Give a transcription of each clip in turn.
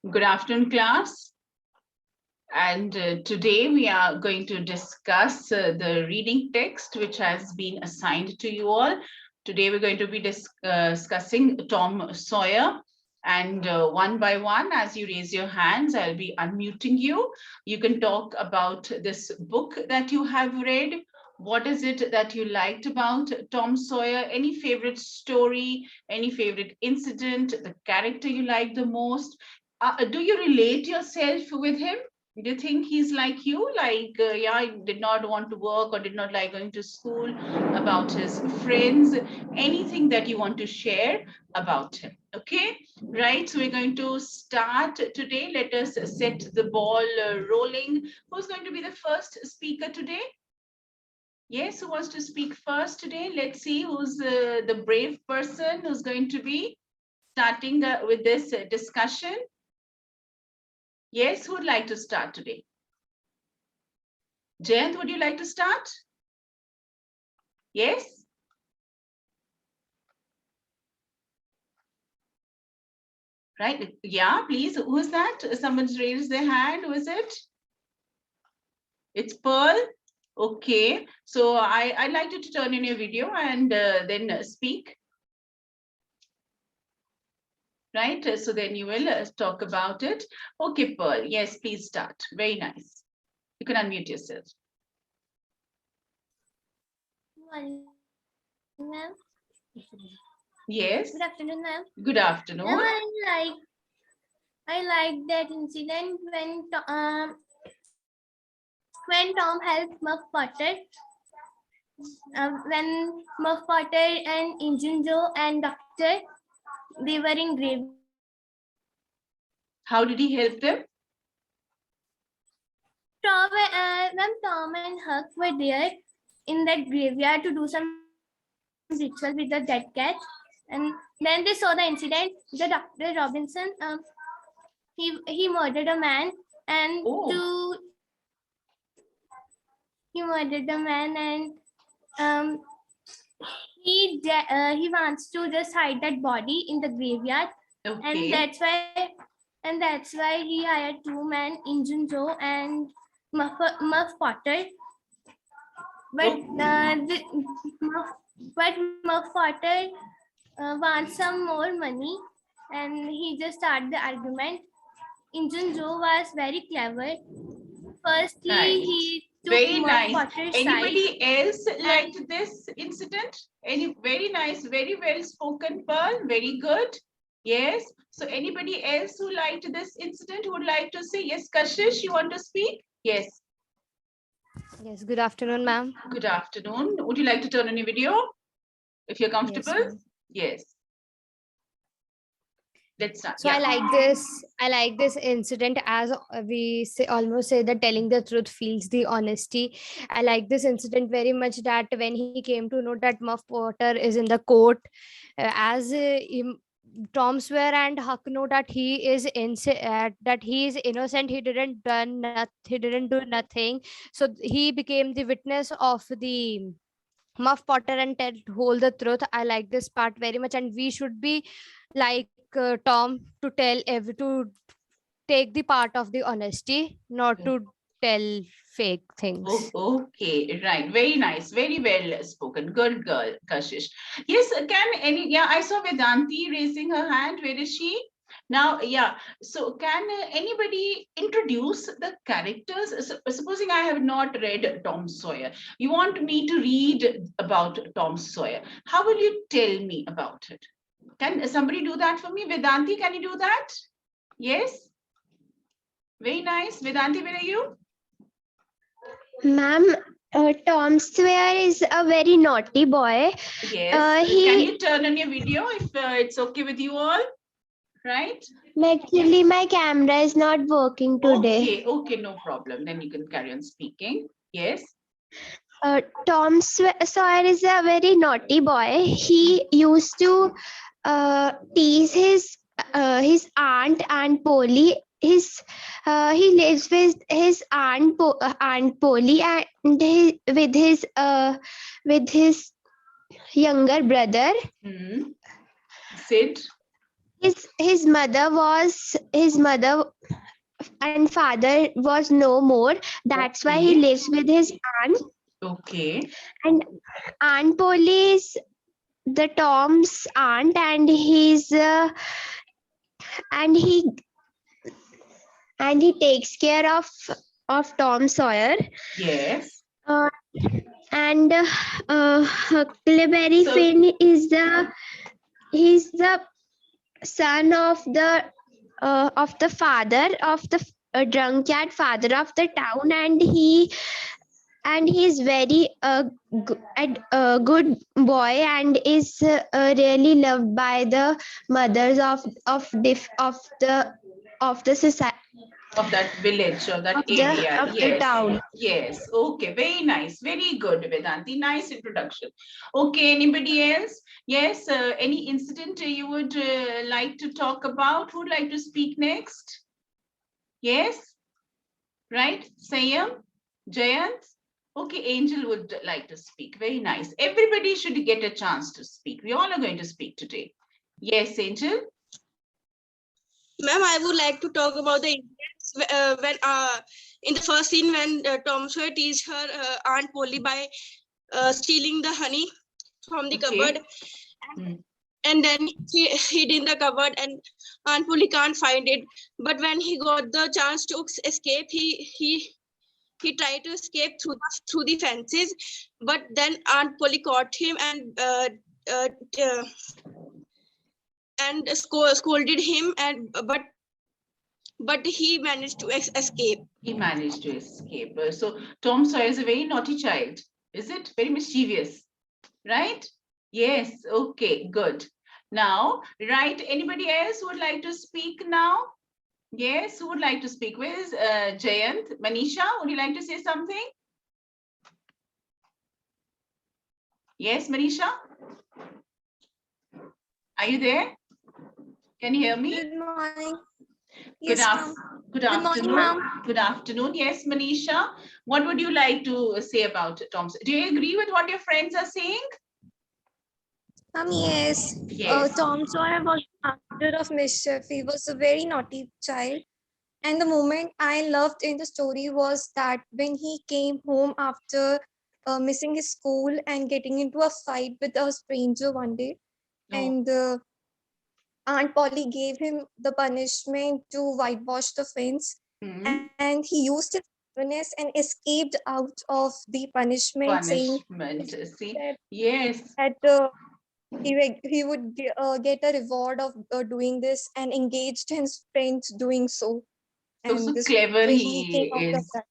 Good afternoon, class. And today we are going to discuss the reading text which has been assigned to you all. Today we're going to be discussing Tom Sawyer. And one by one, as you raise your hands, I'll be unmuting you. You can talk about this book that you have read. What is it that you liked about Tom Sawyer? Any favorite story, any favorite incident, the character you like the most? Do you relate yourself with him? Do you think he's like you? Like, yeah, he did not want to work or did not like going to school, about his friends, anything that you want to share about him. Okay, right? So we're going to start today. Let us set the ball rolling. Who's going to be the first speaker today? Yes, who wants to speak first today? Let's see who's the brave person who's going to be starting with this discussion. Yes, who would like to start today? Jayant, would you like to start? Yes? Right, yeah, please. Who is that? Someone's raised their hand. Who is it? It's Pearl. Okay, so I'd like you to turn in your video and then speak. Right, so then you will talk about it. Okay, Pearl, yes, please start. Very nice. You can unmute yourself. Ma'am. Yes. Good afternoon, ma'am. Good afternoon. Ma'am, I like that incident when Tom helped Muff Potter. When Muff Potter and Engine Joe and Doctor, they were in graveyard. How did he help them? Tom and Huck were there in that graveyard to do some ritual with the dead cat, and then they saw the incident. The Dr. Robinson, he murdered a man, and he murdered a man, and he wants to just hide that body in the graveyard. Okay. And that's why he hired two men, Engine Joe and Muff Potter. But Muff Potter wants some more money, and he just started the argument. Engine Joe was very clever. Firstly, right. He took very Muff nice. Potter's Anybody side, else liked this incident? Very nice, very well spoken, Pearl. Very good. Yes. So anybody else who liked this incident who would like to say? Yes, Kashish, you want to speak? Yes. Yes, good afternoon, ma'am. Good afternoon. Would you like to turn on your video if you're comfortable? Yes. Let's start. So yeah. I like this incident, as we almost say that telling the truth feels the honesty. I like this incident very much, that when he came to know that Muff Potter is in the court, Tom Sawyer and Huck know that he is innocent. He didn't do nothing. So he became the witness of the Muff Potter and told the truth. I like this part very much, and we should be like Tom, to take the part of the honesty, not to tell fake things. Oh, okay, right. Very nice. Very well spoken. Good girl, Kashish. Yes, I saw Vedanti raising her hand. Where is she? Now, yeah. So can anybody introduce the characters? Supposing I have not read Tom Sawyer. You want me to read about Tom Sawyer. How will you tell me about it? Can somebody do that for me? Vedanti, can you do that? Yes? Very nice. Vedanti, where are you? Ma'am, Tom Sawyer is a very naughty boy. Yes. Can you turn on your video if it's okay with you all? Right? Actually, my camera is not working today. Okay, no problem. Then you can carry on speaking. Yes. Tom Sawyer is a very naughty boy. He used to tease his aunt and Polly. He lives with his aunt Polly and with his younger brother. Sid. his mother and father was no more. That's why he Okay. lives with his aunt. Okay. And Aunt Polly is the Tom's aunt, and and he takes care of Tom Sawyer. Yes. Uh, and Huckleberry So, Finn is he's the son of the father of the drunkard father of the town, and he's very a good boy, and is really loved by the mothers of the society of that village or that of area. the Yes. town. Yes. Okay. Very nice. Very good, Vedanti. Nice introduction. Okay. Anybody else? Yes. Any incident you would like to talk about? Who would like to speak next? Yes. Right. Sayam, Jayant. Okay. Angel would like to speak. Very nice. Everybody should get a chance to speak. We all are going to speak today. Yes, Angel. Ma'am, I would like to talk about the incidents when in the first scene when Tom Sawyer teased her Aunt Polly by stealing the honey from the Okay. cupboard, and then he hid in the cupboard, and Aunt Polly can't find it. But when he got the chance to escape, he tried to escape through the fences, but then Aunt Polly caught him and uh, uh, scolded him, and but he managed to escape. He managed to escape. So Tom Sawyer is a very naughty child, is it? Very mischievous, right? Yes, okay, good. Now, right, anybody else who would like to speak now? Yes, who would like to speak? Where is Jayant? Manisha, would you like to say something? Yes, Manisha? Are you there? Can you hear me? Good morning. Good, Yes, ma'am. good Good morning, afternoon. ma'am. Good afternoon. Yes, Manisha. What would you like to say about Tom? Do you agree with what your friends are saying? Yes. Yes. Tom Sawyer was master of mischief. He was a very naughty child. And the moment I loved in the story was that when he came home after missing his school and getting into a fight with a stranger one day, No. and Aunt Polly gave him the punishment to whitewash the fence, Hmm. and he used his cleverness and escaped out of the punishment, saying Punishment. See, that, yes. he would get a reward of doing this, and engaged his friends doing so. So, And so this clever way he came he out of is. that.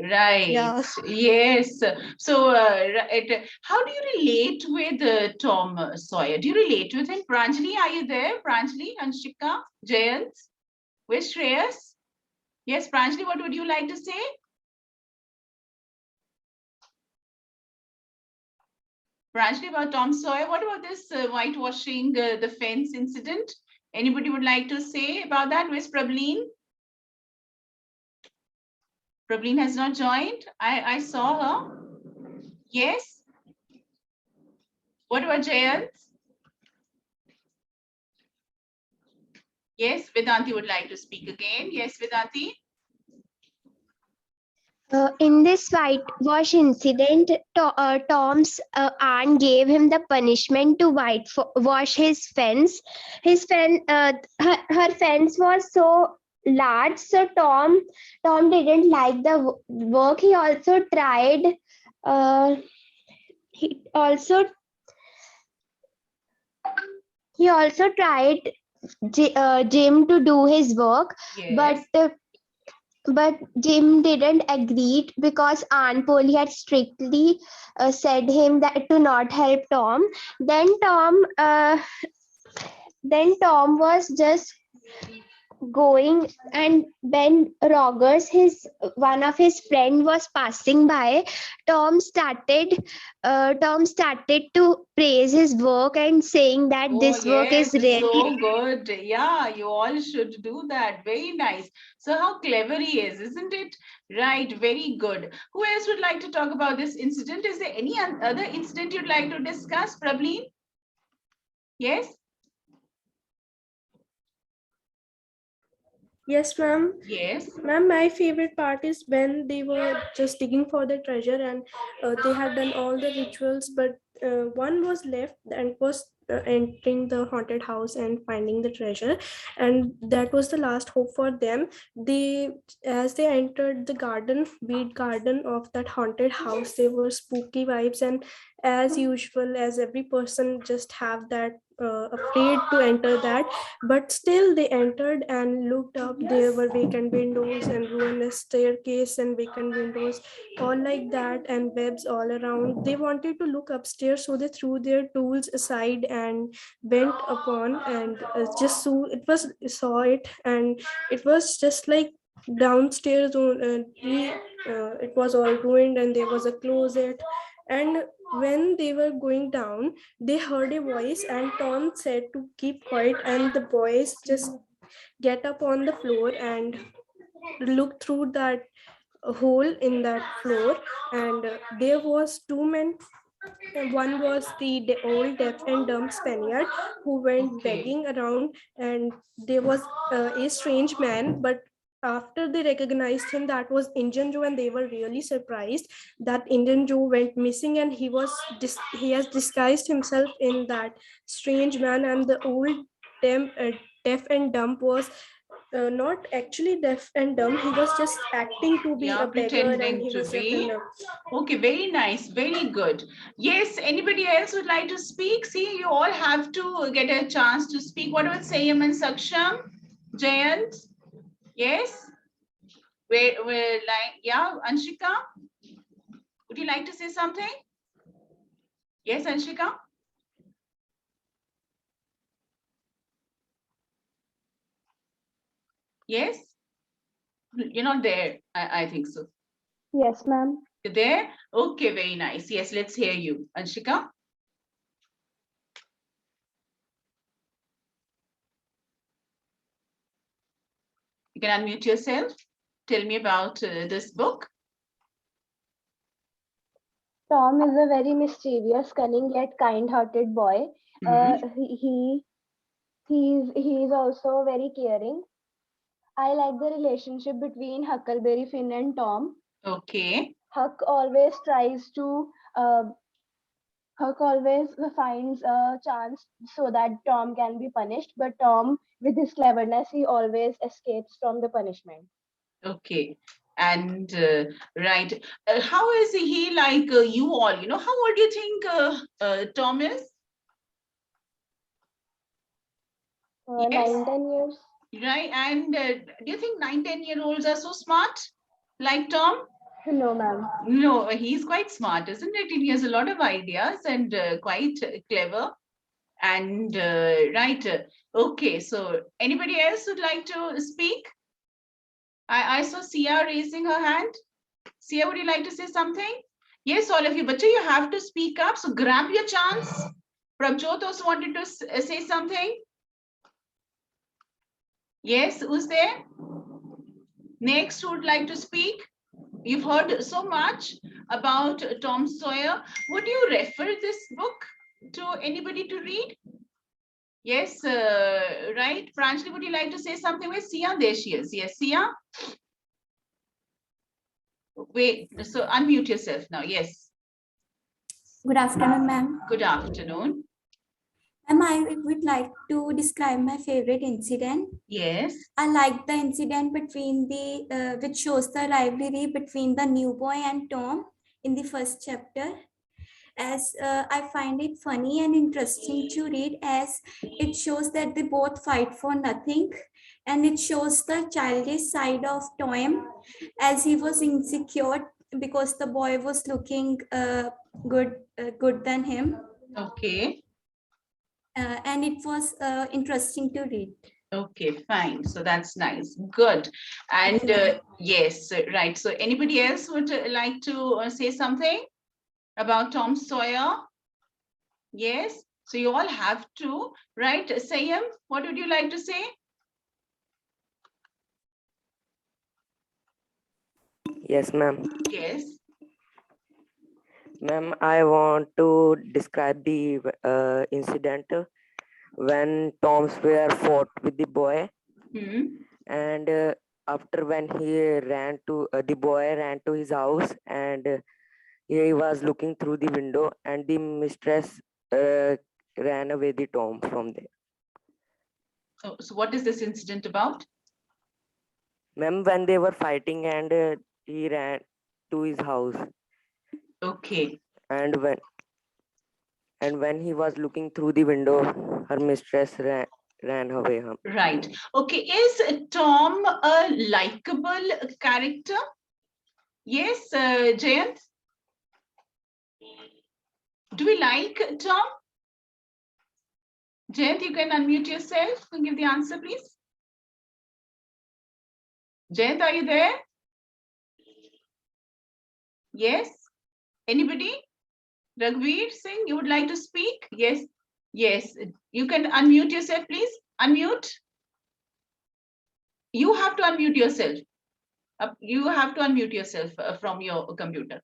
Right. Yeah. Yes. So, right. How do you relate with Tom Sawyer? Do you relate with him? Pranjali, are you there? Pranjali, Anshika, Jayant, where's Shreyas? Yes, Pranjali, what would you like to say? Pranjali, about Tom Sawyer. What about this whitewashing the fence incident? Anybody would like to say about that? Where's Prableen? Prableen has not joined. I saw her. Yes. What about Jayant? Yes, Vedanti would like to speak again. Yes, Vedanti. In this whitewash incident, Tom's aunt gave him the punishment to whitewash his fence. Her fence was so large, so Tom didn't like the work. He also tried. He also he also tried Jim to do his work, Yes. but Jim didn't agree because Aunt Polly had strictly said him that to not help Tom. Then Tom was just going, and when Rogers, one of his friend, was passing by, Tom started to praise his work and saying that Oh, this work is yes, it's really so good. Yeah, you all should do that. Very nice. So how clever he is, isn't it? Right, very good. Who else would like to talk about this incident? Is there any other incident you'd like to discuss, Prableen? Yes? Yes, ma'am. Yes. Ma'am, my favorite part is when they were just digging for the treasure and they had done all the rituals, but one was left and was entering the haunted house and finding the treasure, and that was the last hope for them. They, as they entered the garden, weed garden of that haunted house, there were spooky vibes, and as usual, as every person just have that afraid to enter that, but still they entered and looked up. There were vacant windows and ruinous staircase and vacant windows, all like that, and webs all around. They wanted to look upstairs, so they threw their tools aside and went upon, and just saw it, and it was just like downstairs. It was all ruined, and there was a closet. And when they were going down, they heard a voice, and Tom said to keep quiet, and the boys just get up on the floor and look through that hole in that floor, and there was two men. And one was the old deaf and dumb Spaniard who went Okay. begging around, and there was a strange man. But after they recognized him, that was Indian Joe, and they were really surprised that Indian Joe went missing, and he has disguised himself in that strange man. And the old deaf and dumb was not actually deaf and dumb. He was just acting to be Yeah, a beggar, and pretending he to was deaf be. and dumb. Okay, very nice, very good. Yes, anybody else would like to speak? See, you all have to get a chance to speak. What about Sayam and Saksham? Jayant? Yes? We're like, yeah, Anshika? Would you like to say something? Yes, Anshika? Yes? You're not there, I think so. Yes, ma'am. You're there? Okay, very nice. Yes, let's hear you. Anshika? You can unmute yourself. Tell me about this book. Tom is a very mischievous, cunning yet kind-hearted boy. Mhm. He's also very caring. I like the relationship between Huckleberry Finn and Tom. Okay. Huck always tries to Huck always finds a chance so that Tom can be punished, but Tom, with his cleverness, he always escapes from the punishment. Okay. And right. How is he like you all? You know, how old do you think Tom is? Yes. 9-10 years. Right. And do you think 9-10-year-olds are so smart like Tom? No, ma'am. No, he's quite smart, isn't it? He has a lot of ideas and quite clever. And right. Okay. So anybody else would like to speak? I saw Sia raising her hand. Sia, would you like to say something? Yes, all of you. But you have to speak up. So grab your chance. Prabjot also wanted to say something. Yes, who's there? Next, who would like to speak? You've heard so much about Tom Sawyer. Would you refer this book to anybody to read? Yes, right. Pranjali, would you like to say something? Where's Sia? There she is. Yes, Sia. Wait, so unmute yourself now. Yes. Good afternoon, ma'am. Good afternoon. Ma'am, I would like to describe my favorite incident. Yes. I like the incident between which shows the rivalry between the new boy and Tom in the first chapter, as I find it funny and interesting to read, as it shows that they both fight for nothing, and it shows the childish side of Tom, as he was insecure because the boy was looking good than him. Okay. And it was interesting to read. Okay, fine. So that's nice. Good. And yes, right. So anybody else would like to say something about Tom Sawyer? Yes. So you all have to, right? Sayam, what would you like to say? Yes, ma'am. Yes. Ma'am, I want to describe the incident when Tom Sawyer fought with the boy, Hmm. and after when he ran to the boy ran to his house, and he was looking through the window, and the mistress ran away the Tom from there. So what is this incident about? Ma'am, when they were fighting, and he ran to his house, Okay. and when he was looking through the window, her mistress ran away. Right. Okay. Is Tom a likable character? Yes, Jayant? Do we like Tom? Jayant, you can unmute yourself and give the answer, please. Jayant, are you there? Yes. Anybody? Ragveer Singh, you would like to speak? Yes. Yes. You can unmute yourself, please. Unmute. You have to unmute yourself. You have to unmute yourself from your computer.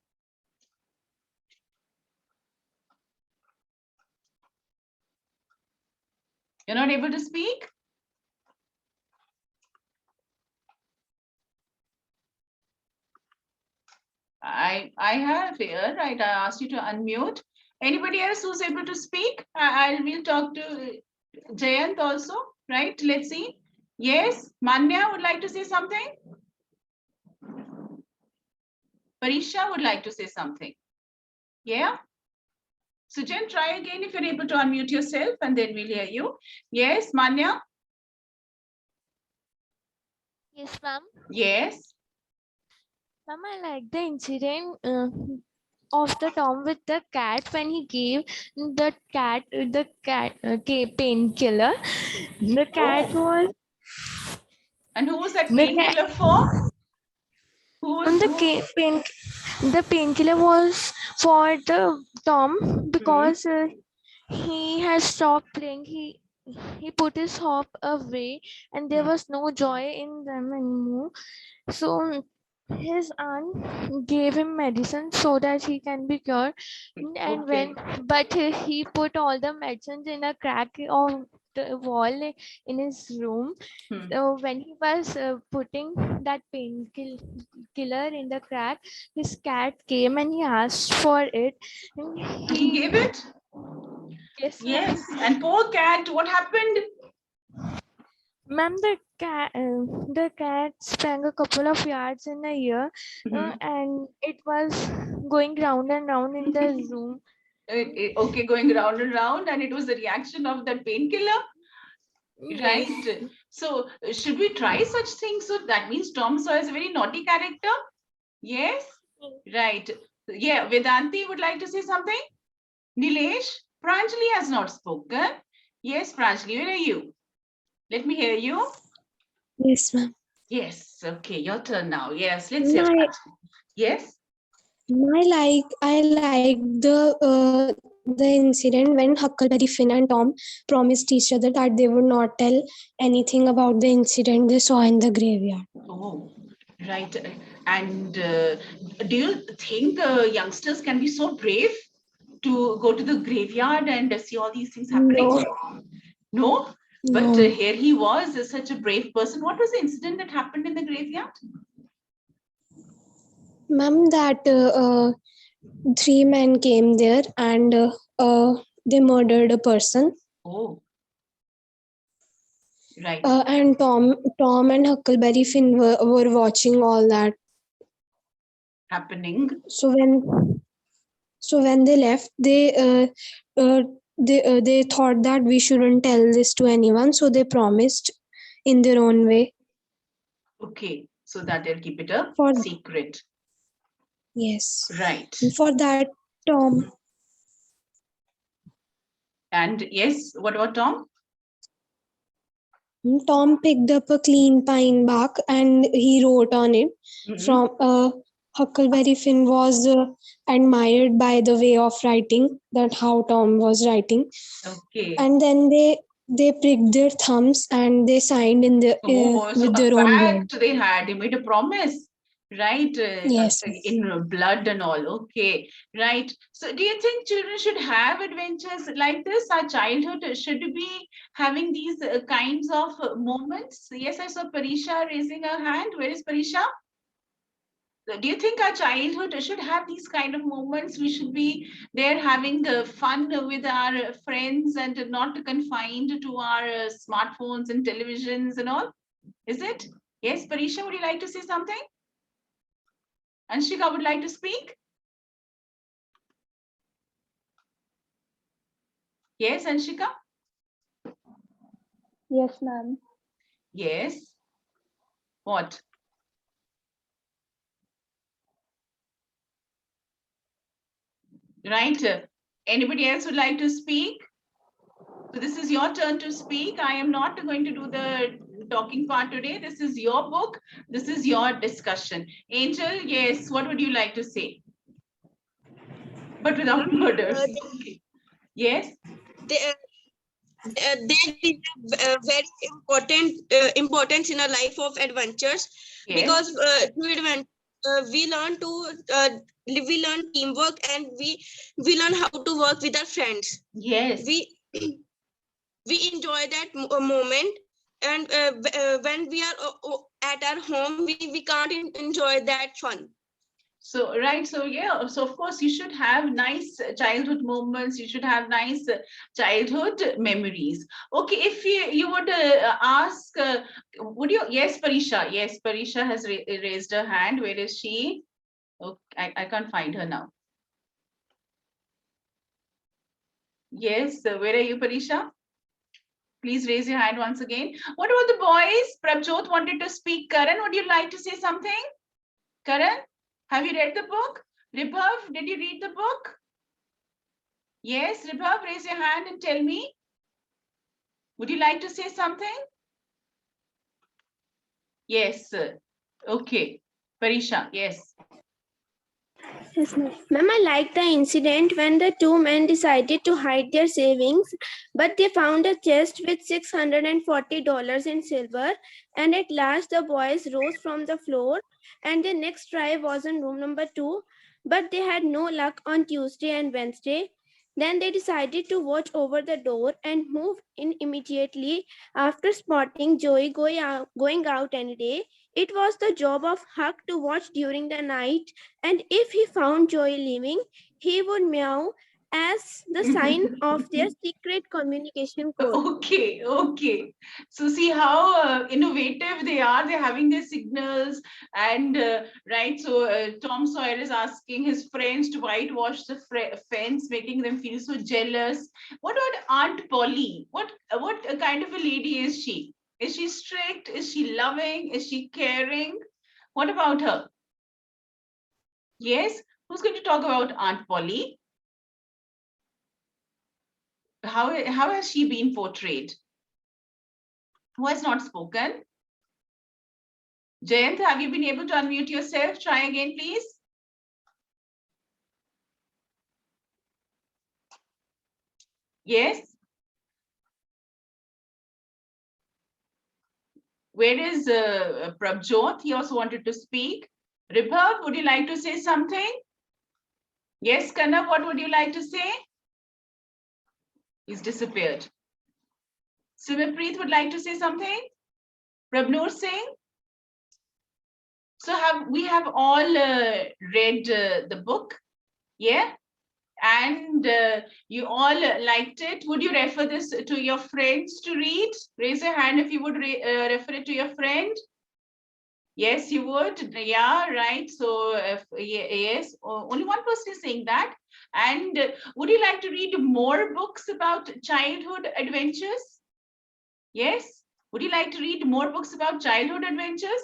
You're not able to speak? I have here, right? I asked you to unmute. Anybody else who's able to speak? I will talk to Jayant also, right? Let's see. Yes, Manya would like to say something. Parisha would like to say something. Yeah. Sujan, try again if you're able to unmute yourself, and then we'll hear you. Yes, Manya. Yes, ma'am. Yes. Ma'am, I like the incident of the Tom with the cat when he gave the cat painkiller. The cat was And who was that the cat. painkiller for? Who was The painkiller was for the Tom because he has stopped playing. He put his hope away, and there was no joy in them anymore. So his aunt gave him medicine so that he can be cured. And but he put all the medicines in a crack of the wall in his room. So when he was putting that painkiller in the crack, his cat came and he asked for it. And he gave it? Yes. Yes. And poor cat, what happened? Ma'am, the cat sprang a couple of yards in the air, and it was going round and round in the room. Okay, going round and round, and it was the reaction of that painkiller. Right. Yes. So should we try such things? So that means Tom Sawyer is a very naughty character. Yes. Right. Yeah. Vedanti would like to say something. Nilesh, Pranjali has not spoken. Yes, Pranjali, where are you? Let me hear you. Yes, ma'am. Yes. Okay, your turn now. Yes, let's hear Pranjali. Yes. I like the incident when Huckleberry Finn and Tom promised each other that they would not tell anything about the incident they saw in the graveyard. Oh, right. And do you think youngsters can be so brave to go to the graveyard and see all these things happening? No? But here he was such a brave person. What was the incident that happened in the graveyard? Ma'am, that 3 men came there and they murdered a person. Oh. Right. And Tom and Huckleberry Finn were watching all that happening. So when they left, they thought that we shouldn't tell this to anyone, so they promised in their own way. Okay, so that they'll keep it a secret. Yes. Right. And for that, Tom. And yes, what about Tom? Tom picked up a clean pine bark and he wrote on it. From Huckleberry Finn was admired by the way of writing, that how Tom was writing. Okay. And then they pricked their thumbs and they signed in the with their own blood. They made a promise. right? Yes. In blood and all. Okay, right. So do you think children should have adventures like this? Our childhood should be having these kinds of moments? Yes, I saw Parisha raising her hand. Where is Parisha? Do you think our childhood should have these kind of moments? We should be there having fun with our friends and not confined to our smartphones and televisions and all? Is it? Yes, Parisha, would you like to say something? Anshika would like to speak? Yes, Anshika? Yes, ma'am. Yes. What? Right. Anybody else would like to speak? So this is your turn to speak. I am not going to do the talking part today. This is your book. This is your discussion. Angel, yes, what would you like to say? But without murders. Okay. Yes. There is a very importance in a life of adventures, Yes. because through adventure we learn teamwork, and we learn how to work with our friends. Yes. We enjoy that moment, and when we are at our home, we can't enjoy that fun. So, right. So, yeah. So, of course, you should have nice childhood moments. You should have nice childhood memories. Okay. If you would ask, would you? Yes, Parisha. Yes, Parisha has raised her hand. Where is she? Okay, I can't find her now. Yes. Where are you, Parisha? Please raise your hand once again. What about the boys? Prabjot wanted to speak. Karan, would you like to say something? Karan, have you read the book? Ribhav, did you read the book? Yes, Ribhav, raise your hand and tell me. Would you like to say something? Yes. Okay. Parisha, yes. Yes, ma'am. Ma'am, I like the incident when the two men decided to hide their savings, but they found a chest with $640 in silver, and at last the boys rose from the floor, and their next try was in room number 2, but they had no luck on Tuesday and Wednesday. Then they decided to watch over the door and move in immediately after spotting Joey going out any day. It was the job of Huck to watch during the night, and if he found Joey leaving, he would meow as the sign of their secret communication code. Okay, okay. So see how innovative they are. They're having their signals and right. So Tom Sawyer is asking his friends to whitewash the fence, making them feel so jealous. What about Aunt Polly? What kind of a lady is she? Is she strict? Is she loving? Is she caring? What about her? Yes, who's going to talk about Aunt Polly? How has she been portrayed? Who has not spoken? Jayant, have you been able to unmute yourself? Try again, please. Yes. Where is Prabjot? He also wanted to speak. Ribhav, would you like to say something? Yes, Kanav, what would you like to say? He's disappeared. Simranpreet would like to say something? Prabnoor Singh? So we have all read the book, yeah? And you all liked it. Would you refer this to your friends to read? Raise your hand if you would refer it to your friend. Yes, you would. Yeah, right. So yes, only one person is saying that. And would you like to read more books about childhood adventures? Yes. Would you like to read more books about childhood adventures?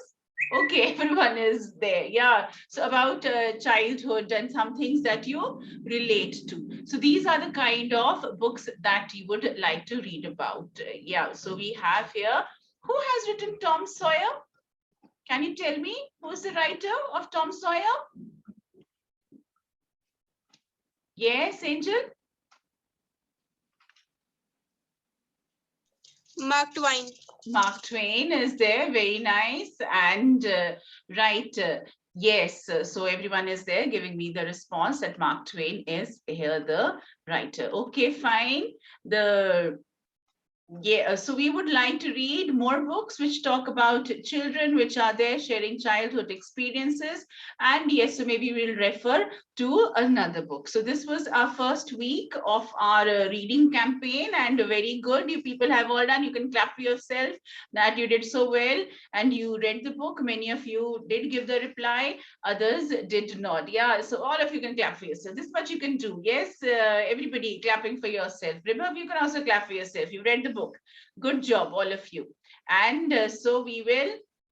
Okay, everyone is there. Yeah. So about childhood and some things that you relate to. So these are the kind of books that you would like to read about. Yeah. So we have here, who has written Tom Sawyer? Can you tell me who's the writer of Tom Sawyer? Yes, Angel? Mark Twain. Mark Twain is there, very nice. And right, Yes, so everyone is there giving me the response that Mark Twain is here the writer. Okay, fine. So we would like to read more books which talk about children which are there sharing childhood experiences. And yes, so maybe we'll refer to another book. So this was our first week of our reading campaign, and very good. You people have all done. You can clap for yourself that you did so well and you read the book. Many of you did give the reply, others did not. Yeah, so all of you can clap for yourself. This much you can do. Yes, everybody clapping for yourself. Remember, you can also clap for yourself. You read the book. Good job, all of you. And so we will